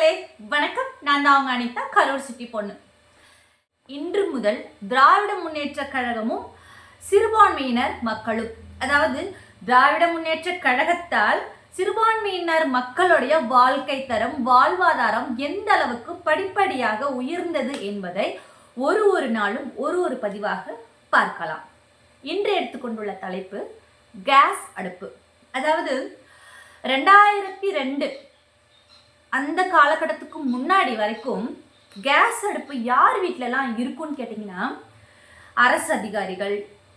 மக்களே வணக்கம். நான் தான் அவங்க அனிதா, கரூர் சிட்டி பொண்ணு. இன்று முதல் திராவிட முன்னேற்ற கழகமும் சிறுபான்மையினர் மக்களும், அதாவது திராவிட முன்னேற்ற கழகத்தால் சிறுபான்மையினர் மக்களுடைய வாழ்க்கை தரம், வாழ்வாதாரம் எந்த அளவுக்கு படிப்படியாக உயர்ந்தது என்பதை ஒரு நாளும் ஒரு பதிவாக பார்க்கலாம். இன்று எடுத்துக்கொண்டுள்ள தலைப்பு கேஸ் அடுப்பு. அதாவது 2002 அந்த காலகட்டத்துக்கு முன்னாடி வரைக்கும் கேஸ் அடுப்பு யார் வீட்டிலலாம் இருக்குன்னு கேட்டிங்கன்னா, அரசு அதிகாரிகள்,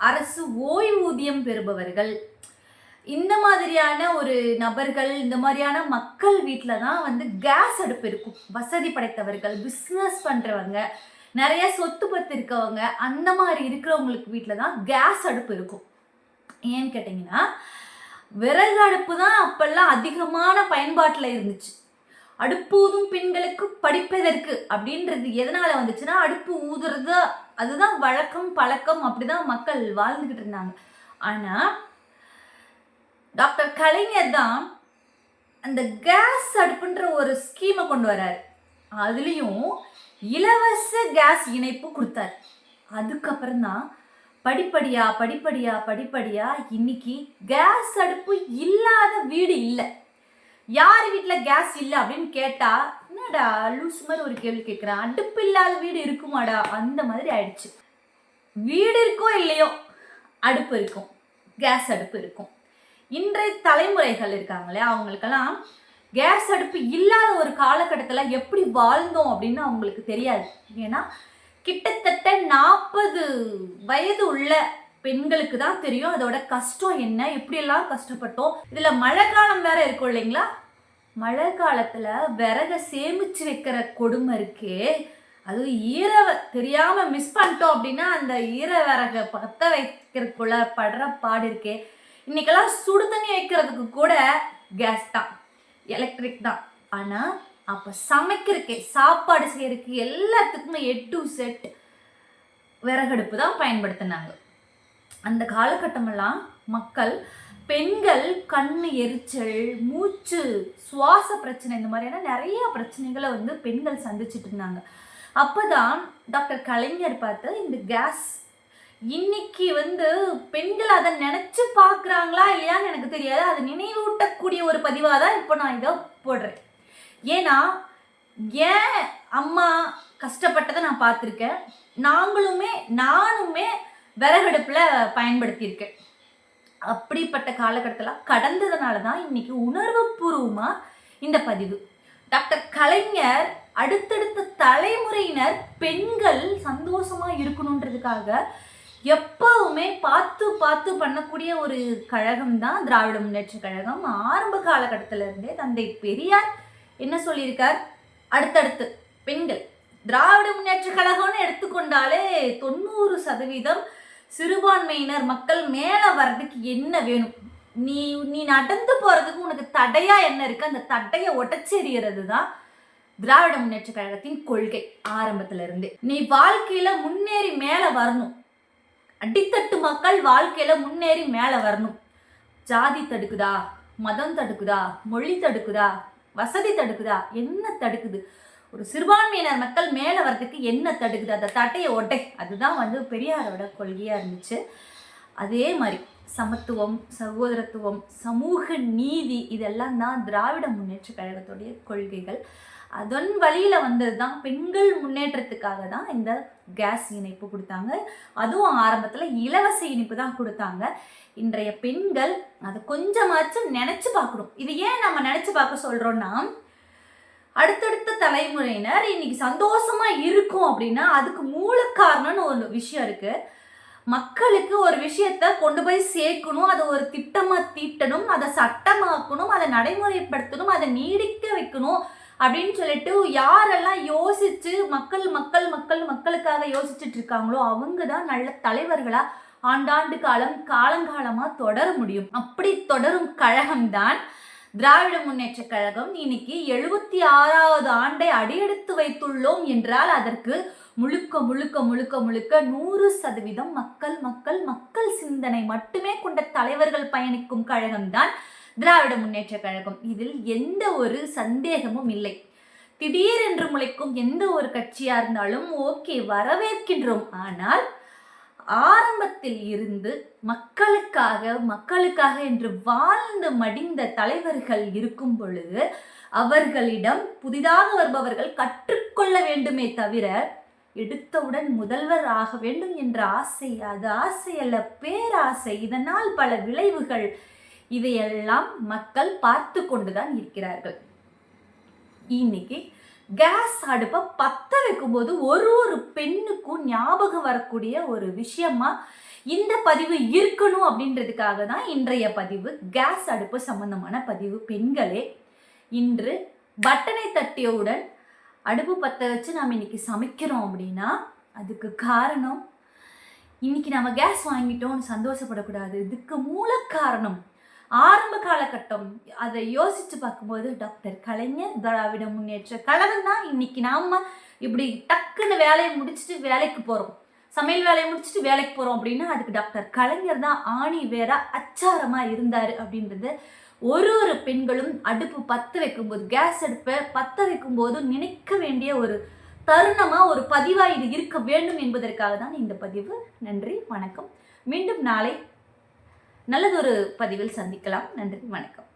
அரசு ஓய்வூதியம் பெறுபவர்கள், இந்த மாதிரியான ஒரு நபர்கள், இந்த மாதிரியான மக்கள் வீட்டில் தான் கேஸ் அடுப்பு இருக்கும். வசதி படைத்தவர்கள், பிஸ்னஸ் பண்ணுறவங்க, நிறைய சொத்து பத்து இருக்கவங்க, அந்த மாதிரி இருக்கிறவங்களுக்கு வீட்டில் தான் கேஸ் அடுப்பு இருக்கும். ஏன்னு கேட்டிங்கன்னா, விறகு அடுப்பு தான் அப்பெல்லாம் அதிகமான பயன்பாட்டில் இருந்துச்சு. அடுப்பு ஊதும் பெண்களுக்கு படிப்பதற்கு அப்படின்றது எதனால வந்துச்சுன்னா, அடுப்பு ஊதுறது அதுதான் வழக்கம், பழக்கம், அப்படிதான் மக்கள் வாழ்ந்துகிட்டு இருந்தாங்க. ஆனா டாக்டர் கலைஞர் தான் அந்த கேஸ் அடுப்புன்ற ஒரு ஸ்கீமை கொண்டு வராரு. அதுலேயும் இலவச கேஸ் இணைப்பு கொடுத்தாரு. அதுக்கப்புறம் தான் படிப்படியா இன்னைக்கு கேஸ் அடுப்பு இல்லாத வீடு இல்லை. யார் வீட்டில் கேஸ் இல்லை அப்படின்னு கேட்டால், என்னடா லூஸ் மாதிரி ஒரு கேள்வி கேட்குறேன், அடுப்பு இல்லாத வீடு இருக்குமாடா, அந்த மாதிரி ஆயிடுச்சு. வீடு இருக்கோ இல்லையோ அடுப்பு இருக்கும், கேஸ் அடுப்பு இருக்கும். இன்றைய தலைமுறைகள் இருக்காங்களே, அவங்களுக்கெல்லாம் கேஸ் அடுப்பு இல்லாத ஒரு காலகட்டத்தில் எப்படி வாழ்ந்தோம் அப்படின்னு அவங்களுக்கு தெரியாது. ஏன்னா கிட்டத்தட்ட 40 வயது உள்ள பெண்களுக்கு தான் தெரியும் அதோட கஷ்டம் என்ன, எப்படியெல்லாம் கஷ்டப்பட்டோம். இதில் மழை காலம் வேற இருக்கும் இல்லைங்களா? மழை காலத்தில் விறகை சேமிச்சு வைக்கிற கொடுமை இருக்கே, அது தெரியாமல் மிஸ் பண்ணிட்டோம் அப்படின்னா அந்த விறகை பற்ற வைக்கிறதுக்குள்ள படுற பாடு இருக்கே. இன்னைக்கெல்லாம் சுடு தண்ணி வைக்கிறதுக்கு கூட கேஸ் தான், எலக்ட்ரிக் தான். ஆனால் அப்போ சமைக்கிறதுக்கே, சாப்பாடு செய்யறதுக்கு எல்லாத்துக்குமே A to Z விறகடுப்பு தான் பயன்படுத்தினாங்க. அந்த காலகட்டமெல்லாம் மக்கள், பெண்கள் கண்ணு எரிச்சல், மூச்சு, சுவாச பிரச்சனை, இந்த மாதிரியான நிறைய பிரச்சனைகளை பெண்கள் சந்திச்சுட்டு இருந்தாங்க. அப்போதான் டாக்டர் கலைஞர் பார்த்து இந்த கேஸ், இன்னைக்கு பெண்கள் அதை நினைச்சு பார்க்குறாங்களா இல்லையான்னு எனக்கு தெரியாது, அதை நினைவூட்டக்கூடிய ஒரு பதிவாக தான் இப்போ நான் இதை போடுறேன். ஏன்னா ஏன் அம்மா கஷ்டப்பட்டதை நான் பார்த்துருக்கேன், நானுமே விறகடுப்பில் பயன்படுத்தியிருக்கேன். அப்படிப்பட்ட காலகட்டத்தில் கடந்ததுனால தான் இன்னைக்கு உணர்வுபூர்வமாக இந்த பதிவு. டாக்டர் கலைஞர் அடுத்தடுத்த தலைமுறையினர் பெண்கள் சந்தோஷமாக இருக்கணுன்றதுக்காக எப்பவுமே பார்த்து பண்ணக்கூடிய ஒரு கழகம் தான் திராவிட முன்னேற்ற கழகம். ஆரம்ப காலகட்டத்திலிருந்தே தந்தை பெரியார் என்ன சொல்லியிருக்கார், அடுத்தடுத்து பெண்கள், திராவிட முன்னேற்ற கழகம்னு எடுத்துக்கொண்டாலே 90% சிறுபான்மையினர் மக்கள் மேலே வர்றதுக்கு என்ன வேணும், நீ நடந்து போகிறதுக்கு உனக்கு தடையா என்ன இருக்கு, அந்த தடையை உடைச்செறிகிறது தான் திராவிட முன்னேற்ற கழகத்தின் கொள்கை. ஆரம்பத்துல இருந்து நீ வாழ்க்கையில முன்னேறி மேலே வரணும், அடித்தட்டு மக்கள் வாழ்க்கையில முன்னேறி மேலே வரணும். ஜாதி தடுக்குதா, மதம் தடுக்குதா, மொழி தடுக்குதா, வசதி தடுக்குதா, என்ன தடுக்குது? ஒரு சிறுபான்மையினர் மக்கள் மேலே வர்றதுக்கு என்ன தடுக்குது, அந்த தட்டையை ஒட்டை. அதுதான் பெரியாரோட கொள்கையாக இருந்துச்சு. அதே மாதிரி சமத்துவம், சகோதரத்துவம், சமூக நீதி, இதெல்லாம் தான் திராவிட முன்னேற்ற கழகத்துடைய கொள்கைகள். அதன் வழியில் வந்தது தான் பெண்கள் முன்னேற்றத்துக்காக தான் இந்த கேஸ் இணைப்பு கொடுத்தாங்க. அதுவும் ஆரம்பத்தில் இலவச இணைப்பு தான் கொடுத்தாங்க. இன்றைய பெண்கள் அதை கொஞ்சமாச்சும் நினச்சி பார்க்கணும். இது ஏன் நம்ம நினச்சி பார்க்க சொல்கிறோன்னா, அடுத்தடுத்த தலைமுறையினர் இன்னைக்கு சந்தோஷமா இருக்கும் அப்படின்னா அதுக்கு மூல காரணம்னு ஒரு விஷயம் இருக்கு. மக்களுக்கு ஒரு விஷயத்த கொண்டு போய் சேர்க்கணும், அதை ஒரு திட்டமா தீட்டணும், அதை சட்டமாக்கணும், அதை நடைமுறைப்படுத்தணும், அதை நீடிக்க வைக்கணும் அப்படின்னு சொல்லிட்டு யாரெல்லாம் யோசிச்சு மக்களுக்காக யோசிச்சுட்டு இருக்காங்களோ அவங்க தான் நல்ல தலைவர்களா ஆண்டாண்டு காலங்காலமா தொடர முடியும். அப்படி தொடரும் கழகம்தான் திராவிட முன்னேற்ற கழகம். இன்னைக்கு 76வது ஆண்டை அடியெடுத்து வைத்துள்ளோம் என்றால் அதற்கு முழுக்க 100% மக்கள் சிந்தனை மட்டுமே கொண்ட தலைவர்கள் பயணிக்கும் கழகம்தான் திராவிட முன்னேற்ற கழகம். இதில் எந்த ஒரு சந்தேகமும் இல்லை. திடீரென்று முளைக்கும் எந்த ஒரு கட்சியா இருந்தாலும் ஓகே, வரவேற்கின்றோம். ஆனால் ஆரம்பத்தில் இருந்து மக்களுக்காக என்று வாழ்ந்து மடிந்த தலைவர்கள் இருக்கும் பொழுது அவர்களிடம் புதிதாக வருபவர்கள் கற்றுக்கொள்ள வேண்டுமே தவிர, எடுத்தவுடன் முதல்வர் ஆக வேண்டும் என்ற ஆசை, அது ஆசை அல்ல, பேராசை. இதனால் பல விளைவுகள், இதையெல்லாம் மக்கள் பார்த்து கொண்டுதான் இருக்கிறார்கள். இன்னைக்கு கேஸ் அடுப்பை பற்ற வைக்கும்போது ஒரு பெண்ணுக்கும் ஞாபகம் வரக்கூடிய ஒரு விஷயமா இந்த பதிவு இருக்கணும் அப்படின்றதுக்காக தான் இன்றைய பதிவு. கேஸ் அடுப்பு சம்பந்தமான பதிவு. பெண்களே, இன்று பட்டனை தட்டியவுடன் அடுப்பு பற்ற வச்சு நாம் இன்னைக்கு சமைக்கிறோம் அப்படின்னா அதுக்கு காரணம், இன்னைக்கு நம்ம கேஸ் வாங்கிட்டோம்னு சந்தோஷப்படக்கூடாது. இதுக்கு மூல காரணம் ஆரம்ப காலகட்டம். அதை யோசிச்சு பார்க்கும்போது டாக்டர் கலைஞர், திராவிட முன்னேற்ற கழகம் தான் இன்னைக்கு நாம இப்படி டக்குன்னு வேலையை முடிச்சுட்டு வேலைக்கு போறோம், சமையல் வேலையை முடிச்சுட்டு வேலைக்கு போறோம் அப்படின்னா அதுக்கு டாக்டர் கலைஞர் தான் ஆணி வேற அச்சாரமா இருந்தாரு அப்படின்றது ஒரு பெண்களும் அடுப்பு பற்ற வைக்கும்போது, கேஸ் அடுப்பை பற்ற வைக்கும்போது நினைக்க வேண்டிய ஒரு தருணமா, ஒரு பதிவா இது இருக்க வேண்டும் என்பதற்காக தான் இந்த பதிவு. நன்றி, வணக்கம். மீண்டும் நாளை நல்லதொரு பதிவில் சந்திக்கலாம். நன்றி, வணக்கம்.